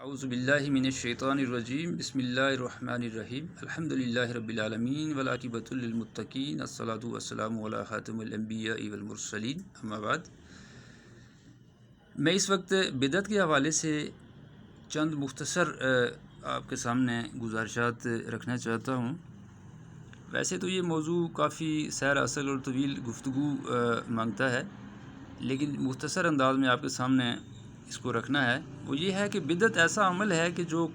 اعوذ باللہ من الشیطان الرجیم بسم اللہ الرحمن الرحیم الحمد للہ رب العالمین والعاقبۃ للمتقین الصلاۃ والسلام علی خاتم الانبیاء والمرسلین اما بعد۔ میں اس وقت بدعت کے حوالے سے چند مختصر آپ کے سامنے گزارشات رکھنا چاہتا ہوں۔ ویسے تو یہ موضوع کافی سیر اصل اور طویل گفتگو مانگتا ہے، لیکن مختصر انداز میں آپ کے سامنے اس کو رکھنا ہے۔ وہ یہ ہے کہ بدعت ایسا عمل ہے کہ جو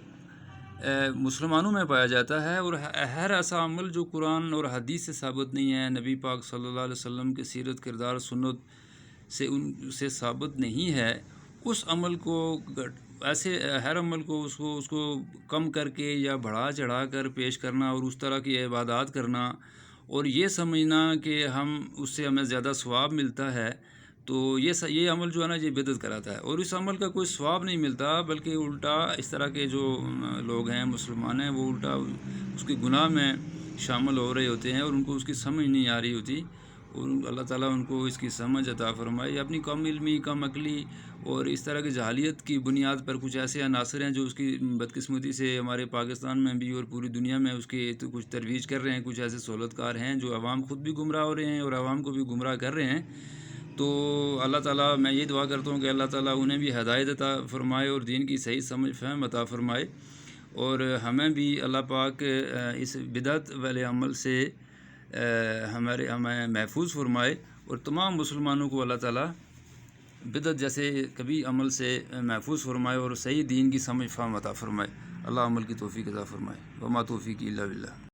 مسلمانوں میں پایا جاتا ہے، اور ہر ایسا عمل جو قرآن اور حدیث سے ثابت نہیں ہے، نبی پاک صلی اللہ علیہ وسلم کے سیرت کردار سنت سے ثابت نہیں ہے، اس عمل کو ایسے ہر عمل کو اس کو کم کر کے یا بڑھا چڑھا کر پیش کرنا اور اس طرح کی عبادات کرنا اور یہ سمجھنا کہ اس سے ہمیں زیادہ ثواب ملتا ہے، تو یہ عمل جو ہے نا یہ بدعت کراتا ہے، اور اس عمل کا کوئی ثواب نہیں ملتا، بلکہ الٹا اس طرح کے جو لوگ ہیں مسلمان ہیں وہ الٹا اس کے گناہ میں شامل ہو رہے ہوتے ہیں، اور ان کو اس کی سمجھ نہیں آ رہی ہوتی، اور اللہ تعالیٰ ان کو اس کی سمجھ عطا فرمائے۔ اپنی کم علمی، کم عقلی اور اس طرح کی جہالیت کی بنیاد پر کچھ ایسے عناصر ہیں جو اس کی بدقسمتی سے ہمارے پاکستان میں بھی اور پوری دنیا میں اس کی تو کچھ ترویج کر رہے ہیں، کچھ ایسے سہولت کار ہیں جو عوام خود بھی گمراہ ہو رہے ہیں اور عوام کو بھی گمراہ کر رہے ہیں۔ تو اللہ تعالیٰ، میں یہ دعا کرتا ہوں کہ اللہ تعالیٰ انہیں بھی ہدایت عطا فرمائے اور دین کی صحیح سمجھ فہم عطا فرمائے، اور ہمیں بھی اللہ پاک اس بدعت والے عمل سے ہمیں محفوظ فرمائے، اور تمام مسلمانوں کو اللہ تعالیٰ بدعت جیسے کبھی عمل سے محفوظ فرمائے اور صحیح دین کی سمجھ فہم عطا فرمائے۔ اللہ عمل کی توفیق عطا فرمائے۔ وما توفیقی الا باللہ۔